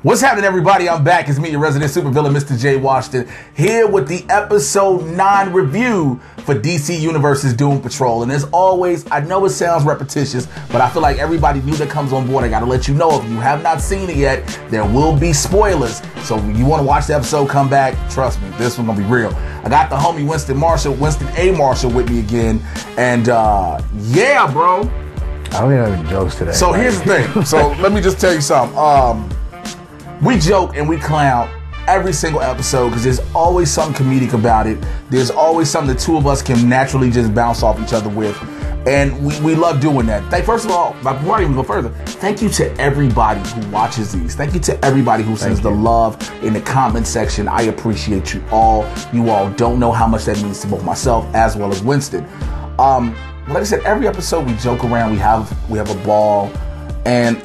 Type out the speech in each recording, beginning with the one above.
What's happening, everybody? I'm back. It's me, your resident supervillain, Mr. J. Washington, here with the episode 9 review for DC Universe's Doom Patrol. And as always, I know it sounds repetitious, but I feel like everybody new that comes on board, I gotta let you know, if you have not seen it yet, there will be spoilers. So when you want to watch the episode, come back. Trust me, this one's gonna be real. I got the homie Winston A. Marshall with me again. And yeah, bro. I don't even have any jokes today. So here's the thing. So let me just tell you something. We joke and we clown every single episode because there's always something comedic about it. There's always something the two of us can naturally just bounce off each other with. And we love doing that. First of all, before I even go further, thank you to everybody who watches these. Thank you to everybody who sends the love in the comment section. I appreciate you all. You all don't know how much that means to both myself as well as Winston. Like I said, every episode we joke around, we have a ball, and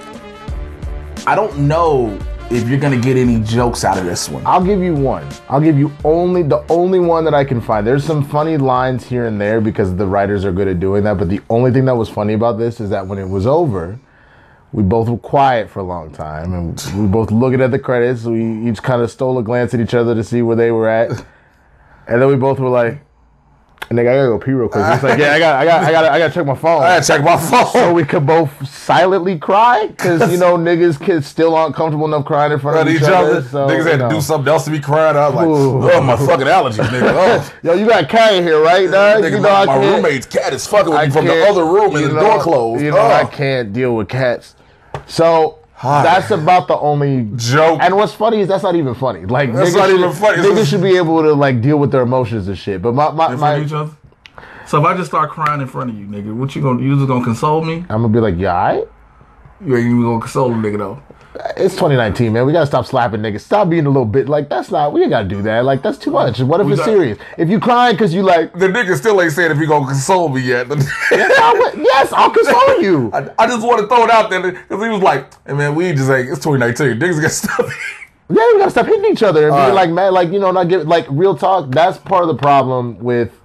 I don't know if you're gonna get any jokes out of this one. I'll give you one. I'll give you the only one that I can find. There's some funny lines here and there because the writers are good at doing that, but the only thing that was funny about this is that when it was over, we both were quiet for a long time, and we both looking at the credits. We each kind of stole a glance at each other to see where they were at, and then we both were like, "Nigga, I gotta go pee real quick." It's like, yeah, I gotta check my phone. I gotta check my phone. So we could both silently cry, because, you know, kids still aren't comfortable enough crying in front of each other. So, niggas had to do something else to be crying. I was like, oh, my fucking allergies, nigga. Oh. Yo, you got a cat in here, right, dog? Nigga, you know, my roommate's cat is fucking with me from the other room and the door closed. You know, I can't deal with cats. So that's about the only joke. And what's funny is that's not even funny. Like, that's not even funny. Niggas should be able to, like, deal with their emotions and shit. But my each other? So if I just start crying in front of you, nigga, what you just gonna console me? I'm gonna be like, yeah, alright? You ain't even gonna console a nigga though. It's 2019, man. We gotta stop slapping niggas. Stop being a little bit like, we ain't gotta do that. Like, that's too much. What if it's serious? If you crying because you like, the nigga still ain't saying if you gonna console me yet. Yes, I'll console you. I just want to throw it out there because he was like, hey man, we just like, it's 2019. Niggas got stuff. Yeah, we gotta stop hitting each other and be like, man, like, you know, not get, like, real talk. That's part of the problem with,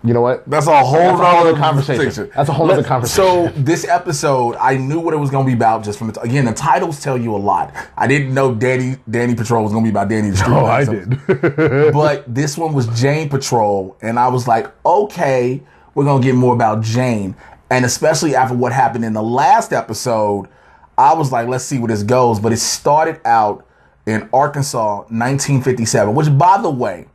you know what? That's a whole other conversation. That's a whole other conversation. So this episode, I knew what it was going to be about just from again, the titles tell you a lot. I didn't know Danny Patrol was going to be about Danny the Street. Oh, I did. But this one was Jane Patrol, and I was like, okay, we're going to get more about Jane. And especially after what happened in the last episode, I was like, let's see where this goes. But it started out in Arkansas, 1957, which, by the way,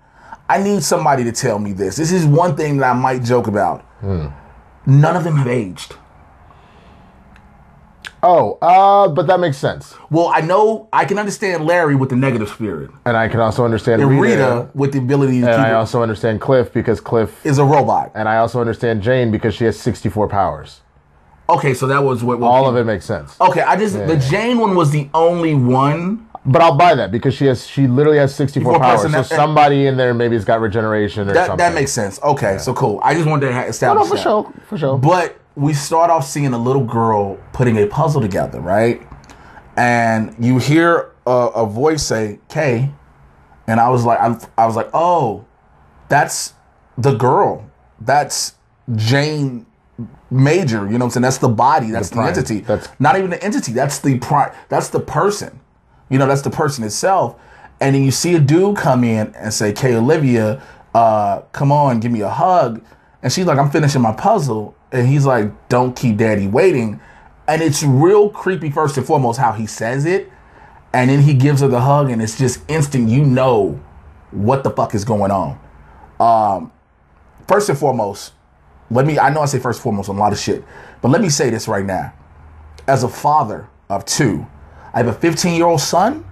I need somebody to tell me this. This is one thing that I might joke about. None of them have aged. Oh, but that makes sense. Well, I can understand Larry with the negative spirit. And I can also understand and Rita with the ability to keep I also understand Cliff because Cliff is a robot. And I also understand Jane because she has 64 powers. Okay, so that was what all of it makes sense. Okay, the Jane one was the only one. But I'll buy that because she literally has 64 powers. So somebody in there maybe has got regeneration or something. That makes sense. Okay, so cool. I just wanted to establish that. For sure. But we start off seeing a little girl putting a puzzle together, right? And you hear a voice say, Kay. And I was like, oh, that's the girl. That's Jane Major. You know what I'm saying? That's the body. That's the entity. That's not even the entity. That's the person. You know, that's the person itself. And then you see a dude come in and say, Kay Olivia, come on, give me a hug. And she's like, I'm finishing my puzzle. And he's like, don't keep daddy waiting. And it's real creepy, first and foremost, how he says it. And then he gives her the hug, and it's just instant. You know what the fuck is going on. First and foremost, I know I say first and foremost on a lot of shit, but let me say this right now. As a father of 2, I have a 15-year-old son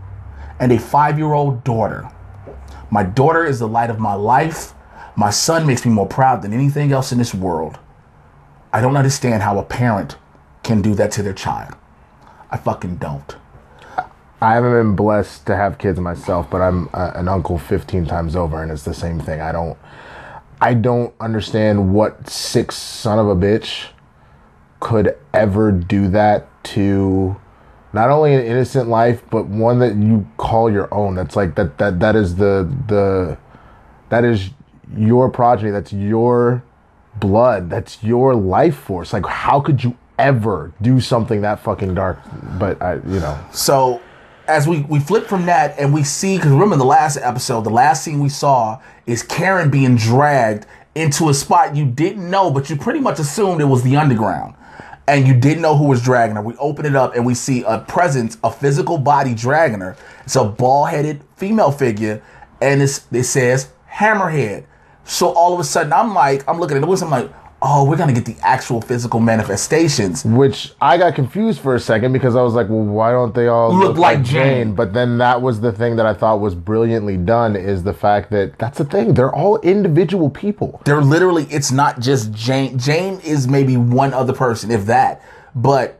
and a 5-year-old daughter. My daughter is the light of my life. My son makes me more proud than anything else in this world. I don't understand how a parent can do that to their child. I fucking don't. I haven't been blessed to have kids myself, but I'm an uncle 15 times over, and it's the same thing. I don't understand what sick son of a bitch could ever do that to not only an innocent life, but one that you call your own. That's like that is that is your progeny. That's your blood. That's your life force. Like, how could you ever do something that fucking dark? But you know. So as we flip from that and we see, because remember the last episode, the last scene we saw is Karen being dragged into a spot you didn't know, but you pretty much assumed it was the underground. And you didn't know who was dragging her. We open it up and we see a presence, a physical body dragging her. It's a bald-headed female figure, and it says Hammerhead. So all of a sudden, I'm looking at the list, I'm like, oh, we're going to get the actual physical manifestations. Which I got confused for a second because I was like, well, why don't they all look like Jane? But then that was the thing that I thought was brilliantly done, is the fact that that's the thing. They're all individual people. They're literally, it's not just Jane. Jane is maybe one other person, if that. But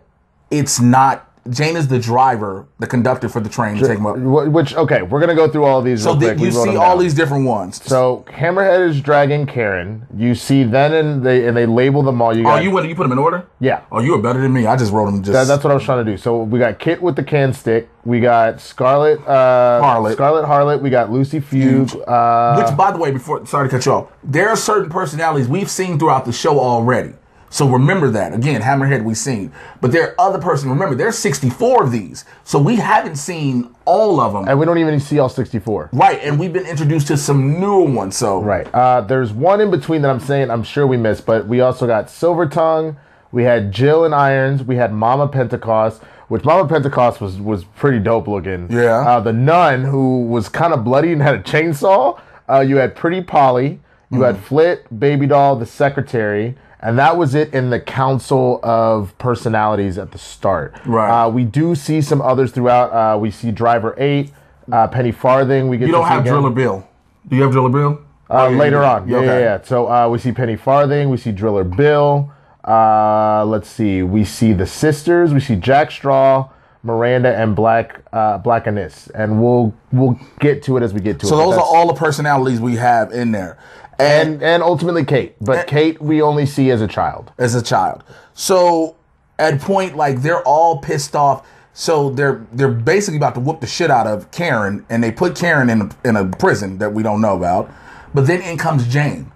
it's not, Jane is the driver, the conductor for the train to take them up. Which, okay, we're going to go through all of these so real quick. You see all these different ones. So Hammerhead is dragging Karen. You see then, and they label them all. You you put them in order? Yeah. Oh, you were better than me. I just wrote them That's what I was trying to do. So we got Kit with the can stick. We got Scarlet Harlot. We got Lucy Fugue. Which, by the way, sorry to cut you off, there are certain personalities we've seen throughout the show already. So remember that. Again, Hammerhead we've seen. But there are other persons. Remember, there's 64 of these. So we haven't seen all of them. And we don't even see all 64. Right. And we've been introduced to some newer ones. So right. There's one in between that I'm sure we missed. But we also got Silver Tongue. We had Jill and Irons. We had Mama Pentecost, which Mama Pentecost was pretty dope looking. Yeah. The nun, who was kind of bloody and had a chainsaw. You had Pretty Polly. You had Flit, Baby Doll, the secretary. And that was it in the council of personalities at the start. Right. We do see some others throughout. We see Driver 8, Penny Farthing. You don't have Driller Bill. Do you have Driller Bill? Later on. Yeah. So we see Penny Farthing. We see Driller Bill. Let's see. We see the sisters. We see Jack Straw, Miranda, and Black Anise. And we'll get to it as we get to it. So those are all the personalities we have in there. And ultimately Kate. But Kate we only see as a child. So at point, like, they're all pissed off. So they're basically about to whoop the shit out of Karen, and they put Karen in a prison that we don't know about. But then in comes Jane.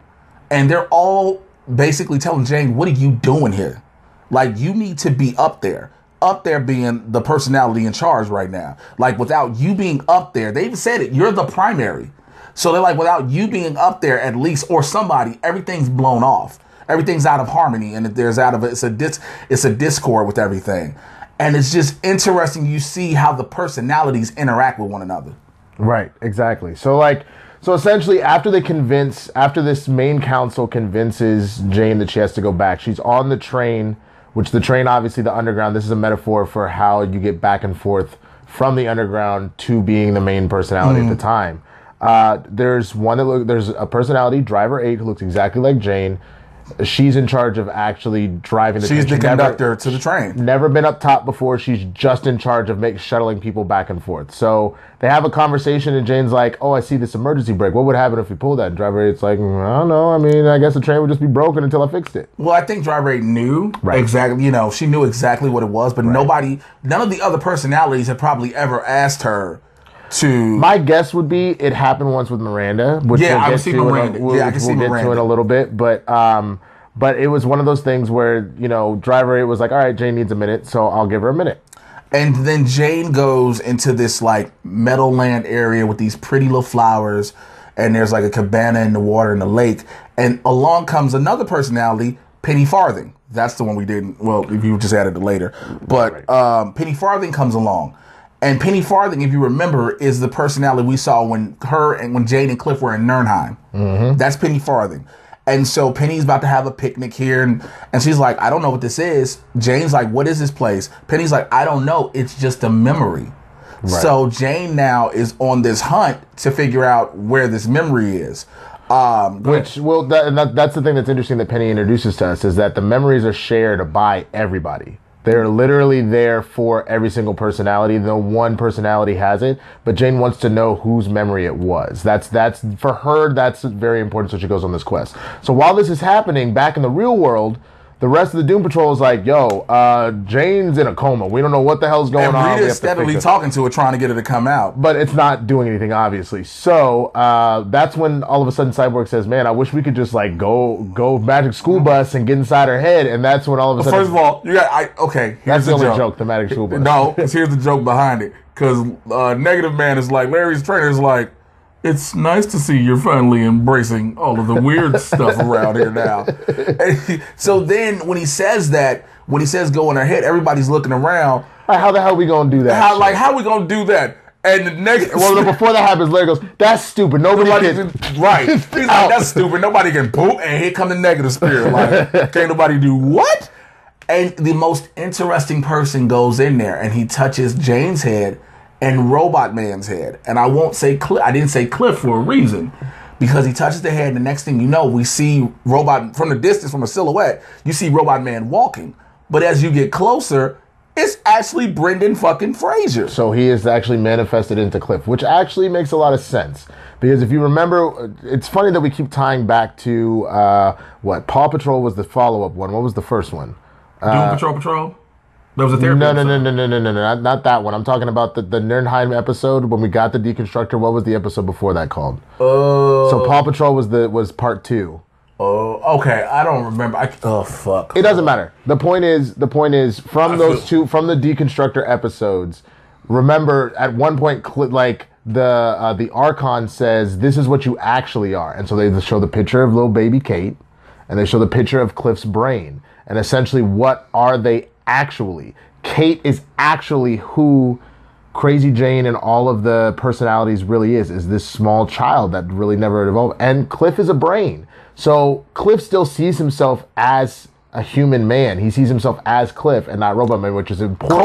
And they're all basically telling Jane, what are you doing here? Like, you need to be up there. Up there being the personality in charge right now. Like, without you being up there, they even said it, you're the primary. So they're like, without you being up there at least, or somebody, everything's blown off. Everything's out of harmony, and it's a discord with everything. And it's just interesting. You see how the personalities interact with one another. Right, exactly. So essentially after this main council convinces Jane that she has to go back, she's on the train, which the train, obviously the underground, this is a metaphor for how you get back and forth from the underground to being the main personality at the time. There's a personality, Driver 8, who looks exactly like Jane. She's in charge of actually driving the train. She's the conductor to the train. Never been up top before. She's just in charge of shuttling people back and forth. So they have a conversation, and Jane's like, oh, I see this emergency brake. What would happen if we pulled that? And Driver 8's like, I don't know. I mean, I guess the train would just be broken until I fixed it. Well, I think Driver 8 knew exactly, she knew exactly what it was, but none of the other personalities had probably ever asked her to. My guess would be it happened once with Miranda, which I can see Miranda. We'll get to in a little bit, but it was one of those things where Driver 8 was like, all right, Jane needs a minute, so I'll give her a minute. And then Jane goes into this like Meadowland area with these pretty little flowers, and there's like a cabana in the water in the lake, and along comes another personality, Penny Farthing. That's the one we didn't. Well, if you just added it later, but Penny Farthing comes along. And Penny Farthing, if you remember, is the personality we saw when Jane and Cliff were in Nurnheim. Mm-hmm. That's Penny Farthing. And so Penny's about to have a picnic here, and she's like, I don't know what this is. Jane's like, what is this place? Penny's like, I don't know. It's just a memory. Right. So Jane now is on this hunt to figure out where this memory is. That's the thing that's interesting that Penny introduces to us, is that the memories are shared by everybody. They're literally there for every single personality. No one personality has it, but Jane wants to know whose memory it was. That's for her. That's very important. So she goes on this quest. So while this is happening back in the real world, The rest of the Doom Patrol is like, yo, Jane's in a coma. We don't know what the hell's going on. Rita's steadily talking to her, trying to get her to come out. But it's not doing anything, obviously. So that's when all of a sudden Cyborg says, man, I wish we could just like go Magic School Bus and get inside her head. And that's when all of a sudden... First of all, here's that's the only joke. joke, the Magic School Bus. No, because here's the joke behind it. Because Negative Man is like, Larry's trainer is like, it's nice to see you're finally embracing all of the weird stuff around here now. So then when he says go in her head, everybody's looking around. Right, how the hell are we going to do that? How are we going to do that? And the negative... Well, before that happens, Larry goes, that's stupid. Nobody can... Right. He's like, that's stupid. Nobody can poop. And here come the negative spirit. Like, can't nobody do what? And the most interesting person goes in there and he touches Jane's head and Robot Man's head. And I won't say Cliff. I didn't say Cliff for a reason. Because he touches the head and the next thing you know, we see Robot, from the distance, from a silhouette, you see Robot Man walking. But as you get closer, it's actually Brendan fucking Fraser. So he is actually manifested into Cliff, which actually makes a lot of sense. Because if you remember, it's funny that we keep tying back to, Paw Patrol was the follow-up one. What was the first one? Doom Patrol? That was a therapy episode. No, not that one. I'm talking about the Nernheim episode when we got the Deconstructor. What was the episode before that called? So Paw Patrol was part 2. Oh, okay. I don't remember. Fuck. It doesn't matter. The point is from those two, from the Deconstructor episodes. Remember, at one point, like the Archon says, "This is what you actually are," and so they show the picture of little baby Kate, and they show the picture of Cliff's brain, and essentially, what are they actually? Kate is actually who Crazy Jane and all of the personalities really is this small child that really never evolved. And Cliff is a brain. So Cliff still sees himself as a human man. He sees himself as Cliff and not Robot Man, which is important.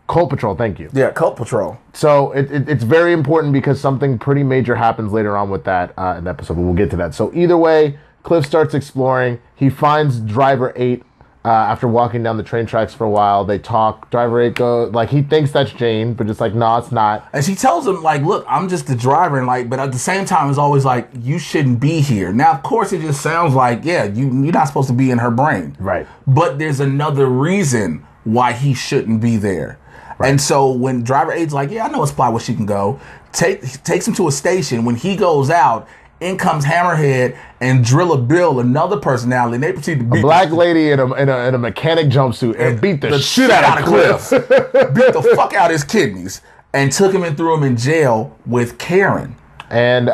Cult Patrol, thank you. Yeah, Cult Patrol. So it's very important because something pretty major happens later on with that in the episode, but we'll get to that. So either way, Cliff starts exploring. He finds Driver 8 after walking down the train tracks for a while. They talk. Driver 8 goes, like, he thinks that's Jane, but it's like, no, it's not. And she tells him, like, look, I'm just the driver, and like, but at the same time, it's always like, you shouldn't be here. Now, of course, it just sounds like, yeah, you're not supposed to be in her brain. Right. But there's another reason why he shouldn't be there. Right. And so when Driver 8's like, yeah, I know a spot where she can go, takes him to a station. When he goes out, in comes Hammerhead and Driller Bill, another personality, and they proceed to beat a black lady in a mechanic jumpsuit and beat the shit out of Cliff. Beat the fuck out his kidneys and took him and threw him in jail with Karen and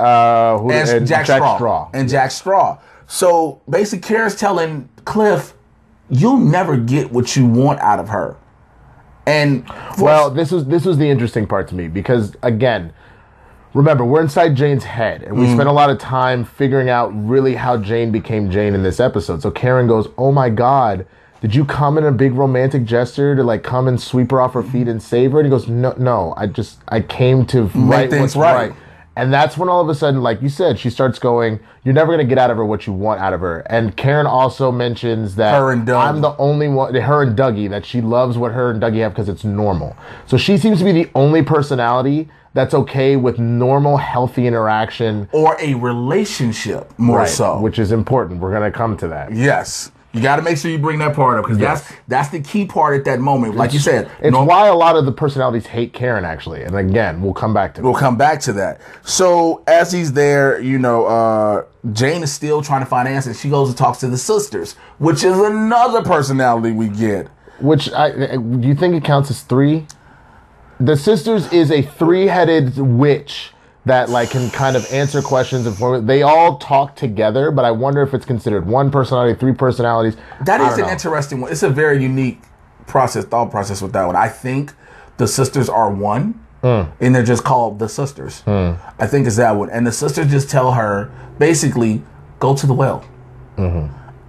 Jack Straw. And Jack Straw. So basically, Karen's telling Cliff, "You'll never get what you want out of her." And this was the interesting part to me because again, remember, we're inside Jane's head, and we spent a lot of time figuring out really how Jane became Jane in this episode. So Karen goes, "Oh my God, did you come in a big romantic gesture to like come and sweep her off her feet and save her?" And he goes, "No, I came to right what's right." And that's when all of a sudden, like you said, she starts going, "You're never going to get out of her what you want out of her." And Karen also mentions that I'm the only one, her and Dougie, that she loves what her and Dougie have because it's normal. So she seems to be the only personality that's okay with normal, healthy interaction. Or a relationship, more so. Which is important. We're going to come to that. Yes. You got to make sure you bring that part up, because that's the key part at that moment. Like you said. It's why a lot of the personalities hate Karen, actually. And again, we'll come back to that. We'll come back to that. So as he's there, Jane is still trying to find answers. She goes and talks to the sisters, which is another personality we get. Which, do you think it counts as 3? The sisters is a 3-headed witch that like can kind of answer questions and they all talk together, but I wonder if it's considered 1 personality, 3 personalities. That is an interesting one. It's a very unique thought process with that one. I think the sisters are 1, and they're just called the sisters. I think it's that one. And the sisters just tell her, basically, go to the well.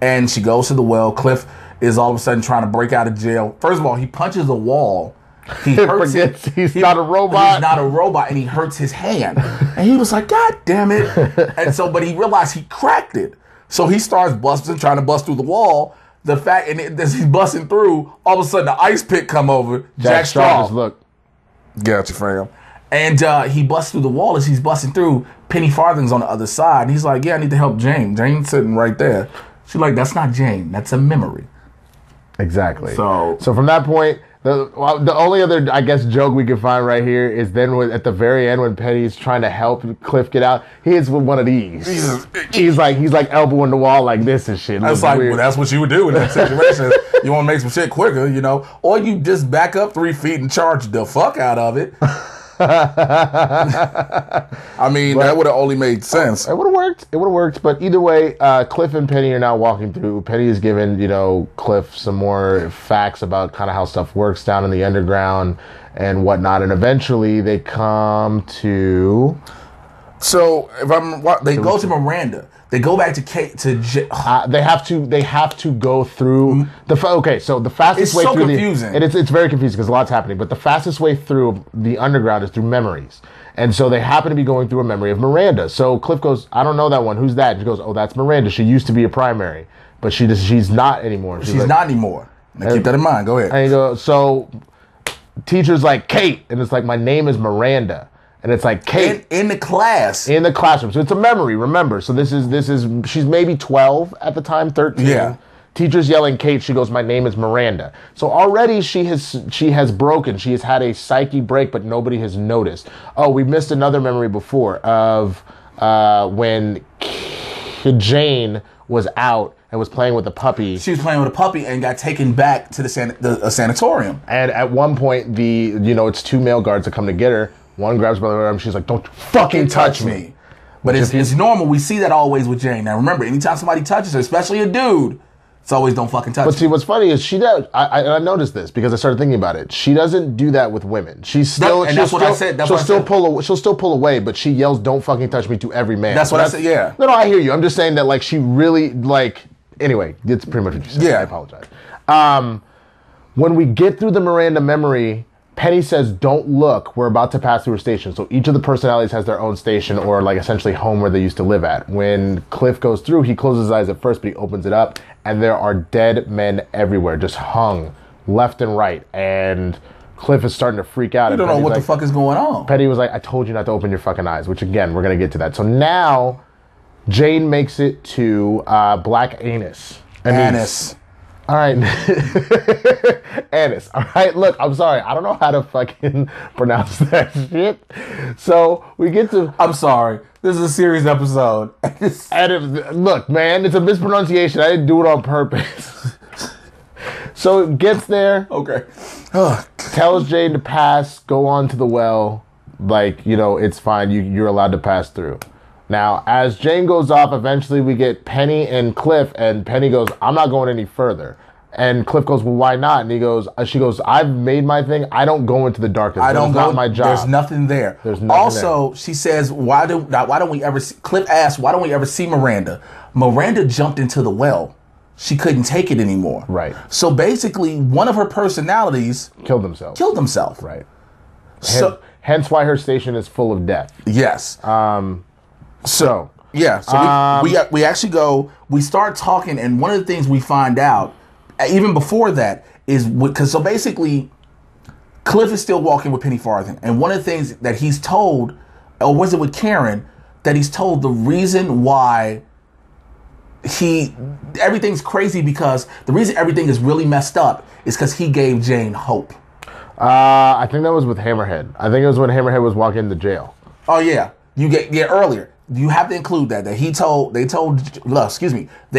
And she goes to the well. Cliff is all of a sudden trying to break out of jail. First of all, he punches a wall. He hurts He's not a robot. He's not a robot, and he hurts his hand. And he was like, God damn it. And so, but he realized he cracked it. So he starts trying to bust through the wall. The fact, and as he's busting through, all of a sudden the ice pick come over. Jack Straw. Just look. Gotcha, fam. And he busts through the wall. As he's busting through, Penny Farthing's on the other side. And he's like, yeah, I need to help Jane. Jane's sitting right there. She's like, that's not Jane. That's a memory. Exactly. So from that point, the only other, I guess, joke we can find right here is then at the very end when Penny's trying to help Cliff get out, he hits with one of these. He's like elbowing the wall like this and shit. That's like, well, that's what you would do in that situation. You want to make some shit quicker, you know, or you just back up 3 feet and charge the fuck out of it. I mean, that would have only made sense. It would have worked. It would have worked. But either way, Cliff and Penny are now walking through. Penny is giving, Cliff some more facts about kind of how stuff works down in the underground and whatnot. And eventually they come to... So, they go to Miranda. They go back to Kate they have to go through so the fastest way through confusing. It's very confusing because a lot's happening, but the fastest way through the underground is through memories. And so they happen to be going through a memory of Miranda. So Cliff goes, I don't know that one. Who's that? And she goes, oh, that's Miranda. She used to be a primary, but she's not anymore. She's like, not anymore. Now keep that in mind. Go ahead. And you go, so teacher's like, Kate, and it's like, my name is Miranda. And it's like Kate in the class. In the classroom. So it's a memory, remember. So this is she's maybe 12 at the time, 13. Yeah. Teacher's yelling Kate, she goes, my name is Miranda. So already she has broken. She has had a psyche break, but nobody has noticed. Oh, we missed another memory before of when Jane was out and was playing with a puppy. She was playing with a puppy and got taken back to the sanatorium. And at one point it's 2 male guards that come to get her. One grabs by the arm. She's like, "Don't fucking touch me." But it's normal. We see that always with Jane. Now remember, anytime somebody touches her, especially a dude, it's always don't fucking touch. But see, what's funny is she does. I noticed this because I started thinking about it. She doesn't do that with women. She's still. And that's what I said. She'll still pull away, but she yells, "Don't fucking touch me" to every man. That's what I said. Yeah. No, I hear you. I'm just saying that like she really like. Anyway, it's pretty much what you said. Yeah. I apologize. When we get through the Miranda memory, Penny says, don't look, we're about to pass through a station. So each of the personalities has their own station or like essentially home where they used to live at. When Cliff goes through, he closes his eyes at first, but he opens it up and there are dead men everywhere, just hung left and right. And Cliff is starting to freak out. You don't know what the fuck is going on. Penny was like, I told you not to open your fucking eyes, which again, we're going to get to that. So now Jane makes it to Black Anus. Anus. All right. Anus. All right. Look, I'm sorry. I don't know how to fucking pronounce that shit. So we get to... I'm sorry. This is a serious episode. Look, man, it's a mispronunciation. I didn't do it on purpose. So it gets there. Okay. Tells Jane to pass, go on to the well. Like, it's fine. You're allowed to pass through. Now, as Jane goes off, eventually we get Penny and Cliff, and Penny goes, I'm not going any further. And Cliff goes, well, why not? And she goes, I've made my thing. I don't go into the darkness. That's not my job. There's nothing there. Also, she says, why don't we ever see, Cliff asks, why don't we ever see Miranda? Miranda jumped into the well. She couldn't take it anymore. Right. So basically, one of her personalities killed himself. Right. Hence why her station is full of death. Yes. So we actually we start talking, and one of the things we find out, even before that, is because so basically, Cliff is still walking with Penny Farthing, and one of the things that he's told, or was it with Karen, that he's told the reason why everything's crazy because the reason everything is really messed up is because he gave Jane hope. I think that was with Hammerhead. I think it was when Hammerhead was walking into jail. Oh yeah, earlier. You have to include that they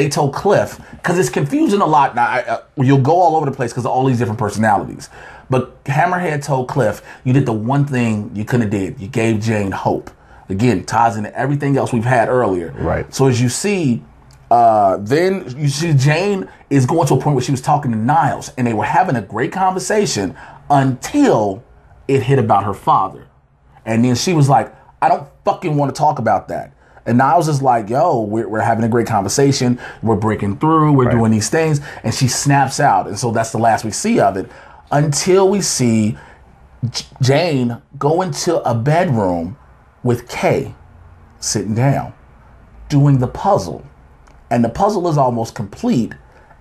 told Cliff, because it's confusing a lot. Now you'll go all over the place because of all these different personalities. But Hammerhead told Cliff, you did the one thing you couldn't have did. You gave Jane hope. Again, ties into everything else we've had earlier. Right. So as you see, then you see Jane is going to a point where she was talking to Niles, and they were having a great conversation until it hit about her father. And then she was like, I don't fucking want to talk about that. And Niles is like, yo, we're having a great conversation. We're breaking through. We're doing these things. And she snaps out. And so that's the last we see of it until we see Jane go into a bedroom with Kay sitting down doing the puzzle. And the puzzle is almost complete.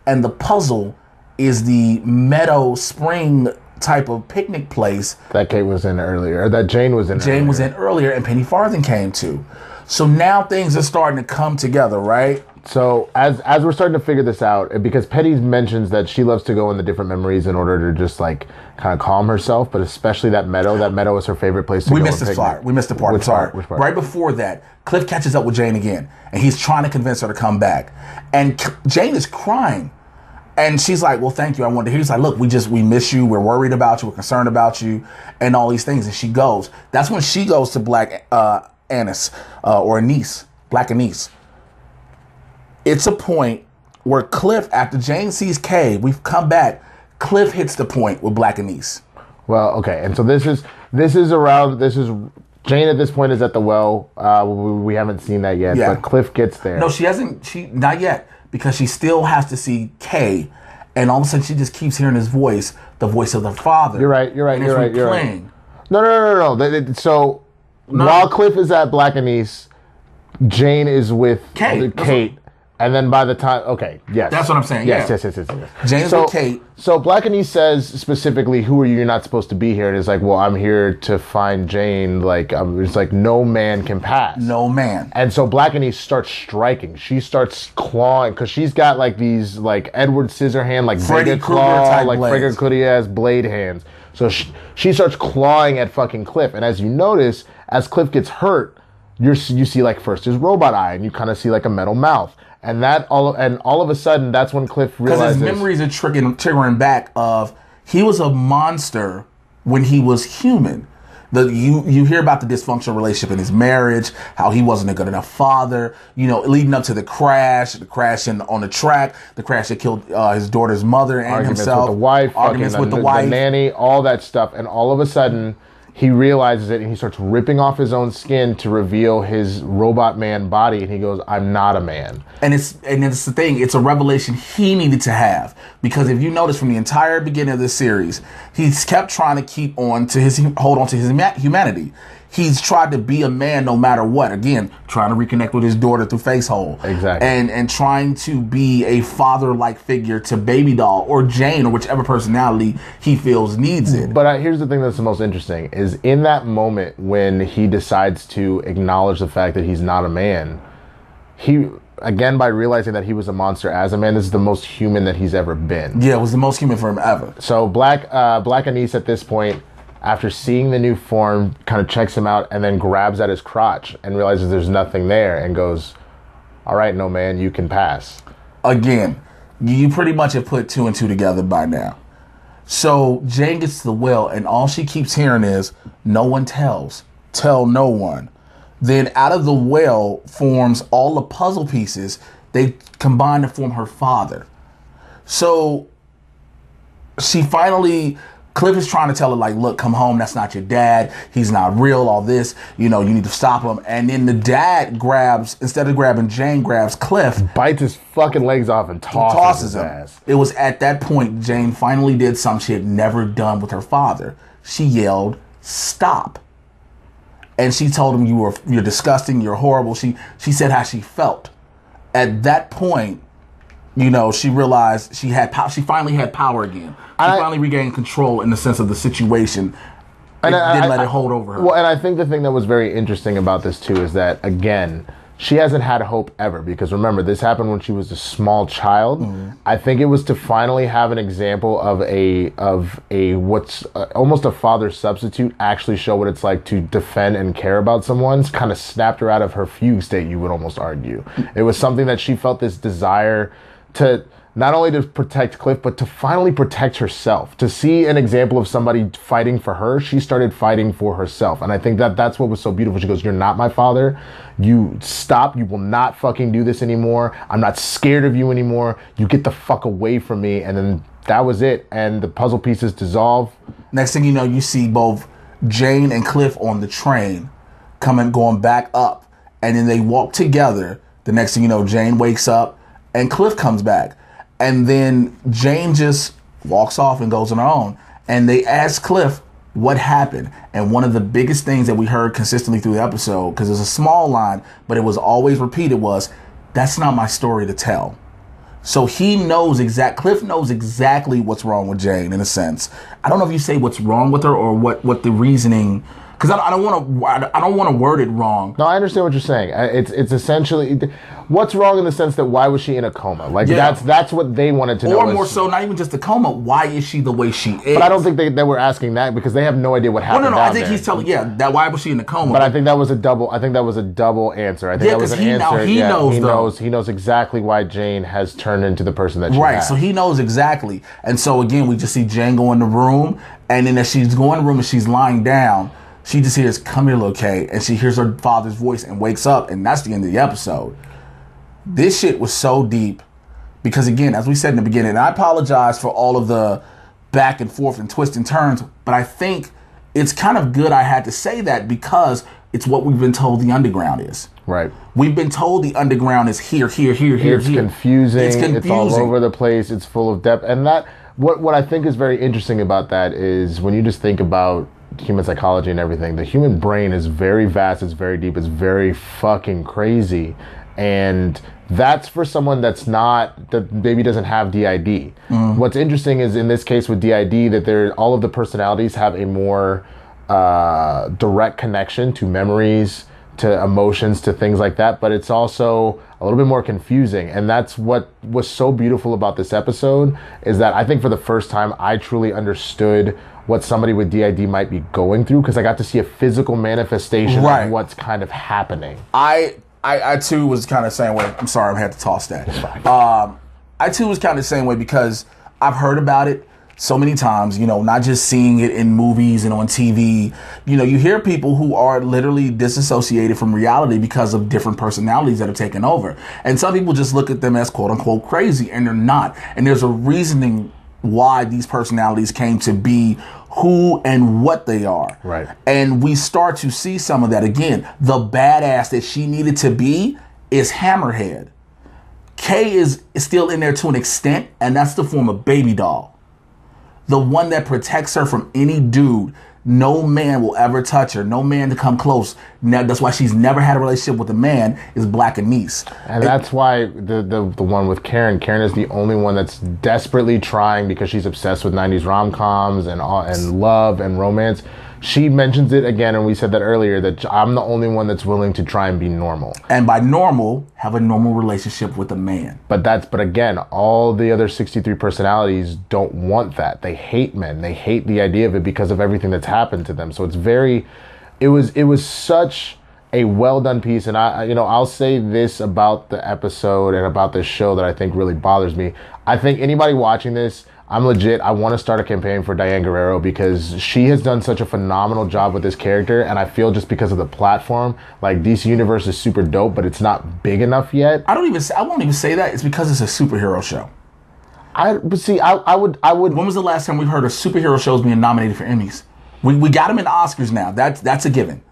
And the puzzle is the meadow spring type of picnic place that Kate was in earlier, or that Jane was in earlier. Jane was in earlier, and Penny Farthing came to. So now things are starting to come together, right? So as we're starting to figure this out, because Petty mentions that she loves to go in the different memories in order to just like kind of calm herself, but especially that meadow. That meadow is her favorite place to go. We missed this part. We missed the part. Which part? Which part? Right before that, Cliff catches up with Jane again, and he's trying to convince her to come back. And Jane is crying. And she's like, well, thank you. I wanted to hear. He's like, look, we miss you. We're worried about you. We're concerned about you and all these things. And she goes. That's when she goes to Black Anise or Anise. Black Anise. It's a point where Cliff, after Jane sees Kay, we've come back. Cliff hits the point with Black Anise. Well, okay. And so this is Jane at this point is at the well. We haven't seen that yet, but Cliff gets there. No, she hasn't. Not yet, because she still has to see Kay, and all of a sudden she just keeps hearing his voice, the voice of the father. You're right. You're right. No. So while Cliff is at Black Anise, Jane is with Kate. And then by the time, yes. That's what I'm saying, yes. Jane's with Kate. So Black Anise says specifically, who are you? You're not supposed to be here. And it's like, well, I'm here to find Jane. Like, it's like, no man can pass. No man. And so Black Anise starts striking. She starts clawing, because she's got like these, like Edward Scissorhand, like Freddy Vega claw, like Freddy Krueger-ass blade hands. So she starts clawing at fucking Cliff. And as you notice, as Cliff gets hurt, you see like first his robot eye, and you kind of see like a metal mouth. And all of a sudden, that's when Cliff realizes... Because his memories are triggering back of, he was a monster when he was human. You hear about the dysfunctional relationship in his marriage, how he wasn't a good enough father, leading up to the crash on the track, the crash that killed his daughter's mother and himself. Arguments with the wife, the nanny, all that stuff. And all of a sudden, he realizes it, and he starts ripping off his own skin to reveal his robot man body, and he goes, I'm not a man. And it's the thing, it's a revelation he needed to have, because if you notice from the entire beginning of this series, he's kept trying to hold on to his humanity. He's tried to be a man no matter what. Again, trying to reconnect with his daughter through Facehole. Exactly. And trying to be a father-like figure to Baby Doll or Jane or whichever personality he feels needs it. But here's the thing that's the most interesting, is in that moment when he decides to acknowledge the fact that he's not a man, he, again, by realizing that he was a monster as a man, this is the most human that he's ever been. Yeah, it was the most human for him ever. So Black Anise at this point, after seeing the new form, kind of checks him out and then grabs at his crotch and realizes there's nothing there and goes, all right, no man, you can pass. Again, you pretty much have put two and two together by now. So Jane gets to the well, and all she keeps hearing is, no one tells. Tell no one. Then out of the well forms all the puzzle pieces. They combine to form her father. So she finally... Cliff is trying to tell her, like, look, come home. That's not your dad. He's not real, all this. You need to stop him. And then the dad instead of grabbing Jane, grabs Cliff. Bites his fucking legs off and tosses his ass. It was at that point Jane finally did something she had never done with her father. She yelled, stop. And she told him, you're disgusting, you're horrible. She said how she felt. At that point, she realized she finally had power again. She finally regained control in the sense of the situation. And didn't let it hold over her. Well, and I think the thing that was very interesting about this too is that, again, she hasn't had hope ever, because remember, this happened when she was a small child. Mm-hmm. I think it was to finally have an example of what's almost a father substitute actually show what it's like to defend and care about someone. Kind of snapped her out of her fugue state, you would almost argue. It was something that she felt this desire to not only to protect Cliff, but to finally protect herself. To see an example of somebody fighting for her, she started fighting for herself. And I think that's what was so beautiful. She goes, you're not my father. You stop. You will not fucking do this anymore. I'm not scared of you anymore. You get the fuck away from me. And then that was it. And the puzzle pieces dissolve. Next thing you know, you see both Jane and Cliff on the train going back up. And then they walk together. The next thing you know, Jane wakes up and Cliff comes back. And then Jane just walks off and goes on her own. And they ask Cliff what happened. And one of the biggest things that we heard consistently through the episode, because it's a small line, but it was always repeated, was, that's not my story to tell. So Cliff knows exactly what's wrong with Jane, in a sense. I don't know if you say what's wrong with her or what the reasoning, because I don't want to word it wrong. No, I understand what you're saying. It's essentially, what's wrong in the sense that why was she in a coma? Like that's what they wanted to know. Or more so, not even just a coma. Why is she the way she is? But I don't think they were asking that because they have no idea what happened. No. I think he's telling that why was she in the coma? But I think that was a double. I think that was a double answer. I think that was an answer. He knows exactly why Jane has turned into the person that she has. So he knows exactly. And so again, we just see Jane go in the room, and then as she's going in the room and she's lying down, she just hears, "Come here, little K," and she hears her father's voice and wakes up, and that's the end of the episode. This shit was so deep because, again, as we said in the beginning, and I apologize for all of the back and forth and twists and turns, but I think it's kind of good I had to say that because it's what we've been told the underground is. Right. We've been told the underground is here. It's confusing. It's all over the place. It's full of depth. And that, what I think is very interesting about that is when you just think about human psychology and everything, the human brain is very vast, it's very deep, it's very fucking crazy. And that's for someone that maybe doesn't have DID. What's interesting is in this case with DID that all of the personalities have a more direct connection to memories, to emotions, to things like that, but it's also a little bit more confusing. And that's what was so beautiful about this episode, is that I think for the first time I truly understood what somebody with DID might be going through, because I got to see a physical manifestation of what's kind of happening. I too was kind of the same way. I'm sorry, I had to toss that. I too was kind of the same way because I've heard about it so many times, not just seeing it in movies and on TV. You hear people who are literally disassociated from reality because of different personalities that are taken over. And some people just look at them as quote unquote crazy, and they're not. And there's a reasoning why these personalities came to be who and what they are. Right. And we start to see some of that again. The badass that she needed to be is Hammerhead. Kay is still in there to an extent, and that's the form of baby doll. The one that protects her from any dude. No man will ever touch her. No man to come close. Now, that's why she's never had a relationship with a man, is Black Anise. And that's why the one with Karen is the only one that's desperately trying, because she's obsessed with 90s rom-coms and love and romance. She mentions it again, and we said that earlier, that I'm the only one that's willing to try and be normal. And by normal, have a normal relationship with a man. But again, all the other 63 personalities don't want that. They hate men. They hate the idea of it because of everything that's happened to them. So it was such a well done piece. And I'll say this about the episode and about this show that I think really bothers me. I think anybody watching this, I'm legit. I want to start a campaign for Diane Guerrero because she has done such a phenomenal job with this character, and I feel just because of the platform, like DC Universe is super dope, but it's not big enough yet. I won't even say that. It's because it's a superhero show. I would. When was the last time we heard of superhero shows being nominated for Emmys? We got them in the Oscars now. That's a given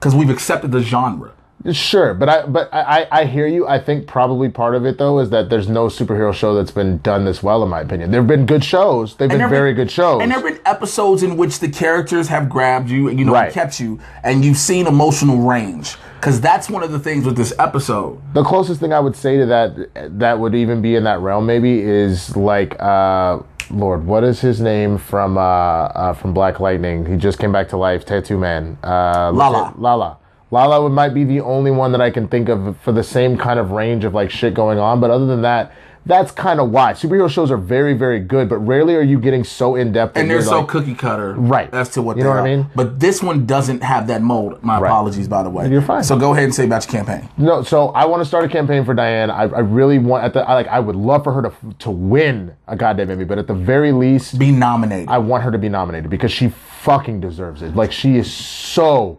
because we've accepted the genre. Sure, but I hear you. I think probably part of it though is that there's no superhero show that's been done this well, in my opinion. There have been good shows. They've been very good shows. And there have been episodes in which the characters have grabbed you, right, kept you, and you've seen emotional range. Because that's one of the things with this episode. The closest thing I would say to that would even be in that realm maybe is like Lord, what is his name from Black Lightning? He just came back to life. Tattoo Man. Lala might be the only one that I can think of for the same kind of range of like shit going on. But other than that, that's kind of why. Superhero shows are very, very good, but rarely are you getting so in-depth. And they're so cookie cutter. Right. As to what they are. You know what I mean? But this one doesn't have that mold. My apologies, by the way. You're fine. So go ahead and say about your campaign. No, so I want to start a campaign for Diane. I really want, I would love for her to win a goddamn Emmy, but at the very least, be nominated. I want her to be nominated because she fucking deserves it. Like, she is so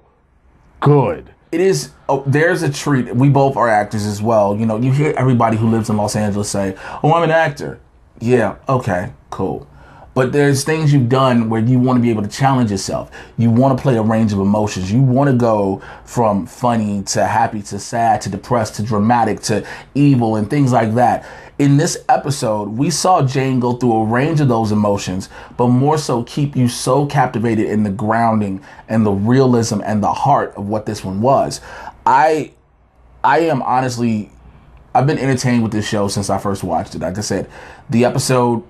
good. It is, there's a treat. We both are actors as well. You hear everybody who lives in Los Angeles say, "Oh, I'm an actor." Yeah, okay, cool. But there's things you've done where you want to be able to challenge yourself. You want to play a range of emotions. You want to go from funny to happy to sad to depressed to dramatic to evil and things like that. In this episode, we saw Jane go through a range of those emotions, but more so keep you so captivated in the grounding and the realism and the heart of what this one was. I am honestly, I've been entertained with this show since I first watched it. Like I said, the episode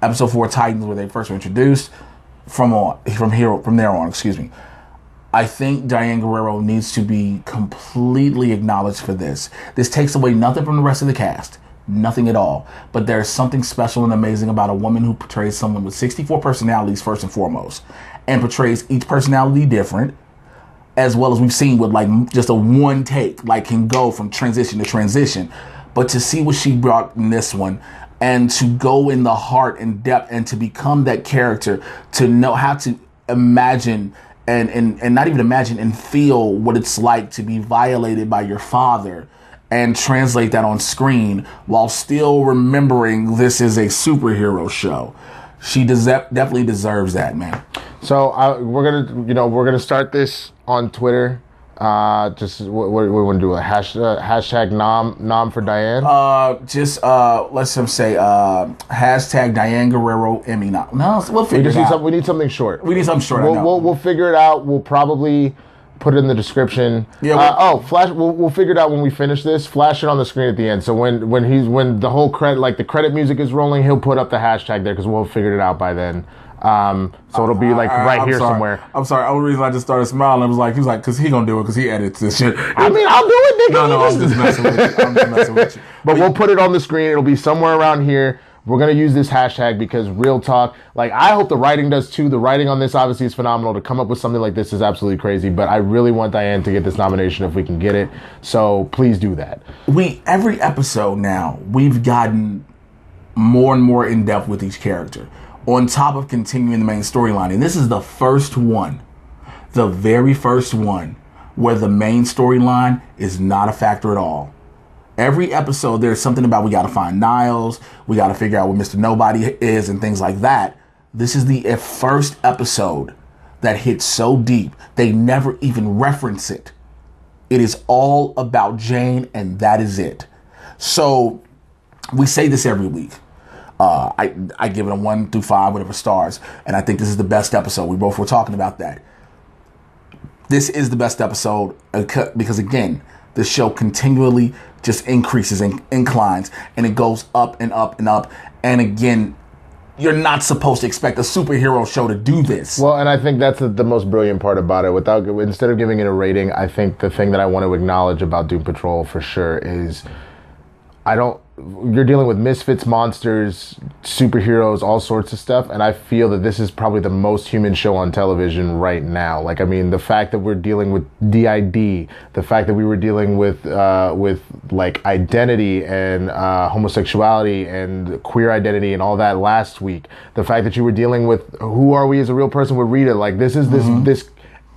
4 Titans, where they first were introduced, from there on, I think Diane Guerrero needs to be completely acknowledged for this. This takes away nothing from the rest of the cast. Nothing at all. But there's something special and amazing about a woman who portrays someone with 64 personalities first and foremost, and portrays each personality different, as well as we've seen with like just a one take, like can go from transition to transition. But to see what she brought in this one, and to go in the heart and depth, and to become that character, to know how to imagine and not even imagine and feel what it's like to be violated by your father, and translate that on screen while still remembering this is a superhero show. She definitely deserves that, man. So we're gonna start this on Twitter. Just what we want to do, a hashtag nom for Diane. Let's say hashtag Diane Guerrero Emmy nom. No, we'll figure it out. We need something short. We'll figure it out. We'll probably put it in the description. Yeah. Flash. We'll figure it out when we finish this. Flash it on the screen at the end. So when the whole credit, like the credit music is rolling, he'll put up the hashtag there because we'll have figured it out by then. So it'll be like right here somewhere. I'm sorry. The only reason I just started smiling, he was like, because he gonna do it because he edits this shit. I mean, I'll do it, nigga. No, I'm just messing with you. But we'll put it on the screen. It'll be somewhere around here. We're going to use this hashtag because real talk, like I hope the writing does too. The writing on this obviously is phenomenal. To come up with something like this is absolutely crazy, but I really want Diane to get this nomination if we can get it. So please do that. Every episode now, we've gotten more and more in depth with each character on top of continuing the main storyline. And this is the first one, the very first one where the main storyline is not a factor at all. Every episode, there's something about we got to find Niles, we got to figure out what Mr. Nobody is and things like that. This is the first episode that hits so deep, they never even reference it. It is all about Jane, and that is it. So we say this every week. I give it a 1 through 5, whatever stars, and I think this is the best episode. We both were talking about that. This is the best episode because, again, the show continually just increases and inclines, and it goes up and up and up. And again, you're not supposed to expect a superhero show to do this. Well, and I think that's the most brilliant part about it. Instead of giving it a rating, I think the thing that I want to acknowledge about Doom Patrol for sure is you're dealing with misfits, monsters, superheroes, all sorts of stuff, and I feel that this is probably the most human show on television right now. Like, I mean, the fact that we're dealing with DID, the fact that we were dealing with like identity and homosexuality and queer identity and all that last week, the fact that you were dealing with who are we as a real person with Rita, like this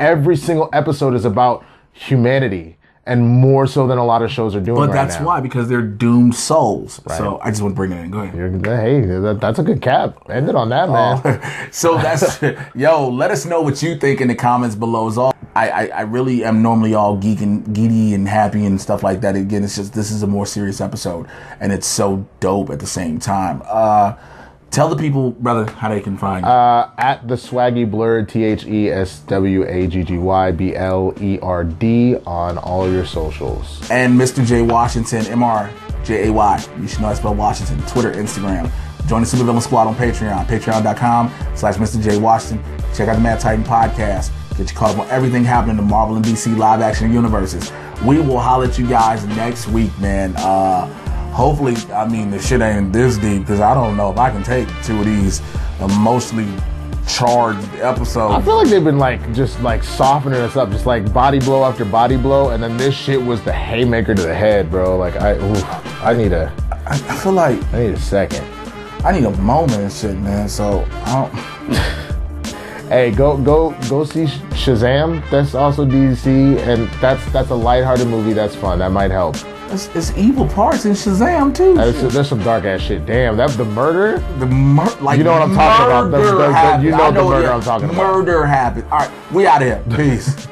every single episode is about humanity. And more so than a lot of shows are doing right now. But that's why, because they're doomed souls. Right. So I just want to bring it in. Go ahead. Hey, that's a good cap. End it on that, man. So that's, let us know what you think in the comments below. I really am normally all giddy and happy and stuff like that. Again, it's just, this is a more serious episode. And it's so dope at the same time. Tell the people, brother, how they can find you. At the swaggy blerd, TheSwaggyBlerd on all your socials. And Mr. J Washington, MRJAY. You should know I spell Washington. Twitter, Instagram. Join the Supervillain Squad on Patreon. Patreon.com/Mr. J Washington. Check out the Mad Titan podcast. Get you caught up on everything happening in the Marvel and DC live action universes. We will holler at you guys next week, man. Hopefully, I mean, the shit ain't this deep, because I don't know if I can take 2 of these emotionally charged episodes. I feel like they've been just softening us up, just like body blow after body blow, and then this shit was the haymaker to the head, bro. Like I need a second. I need a moment and shit, man. So I don't. Hey, go see Shazam. That's also DC, and that's a lighthearted movie. That's fun. That might help. It's evil parts in Shazam too. There's some dark ass shit. Damn, the murder. Like, you know what I'm talking about. You know the murder I'm talking about. Murder happened. All right, we out of here. Peace.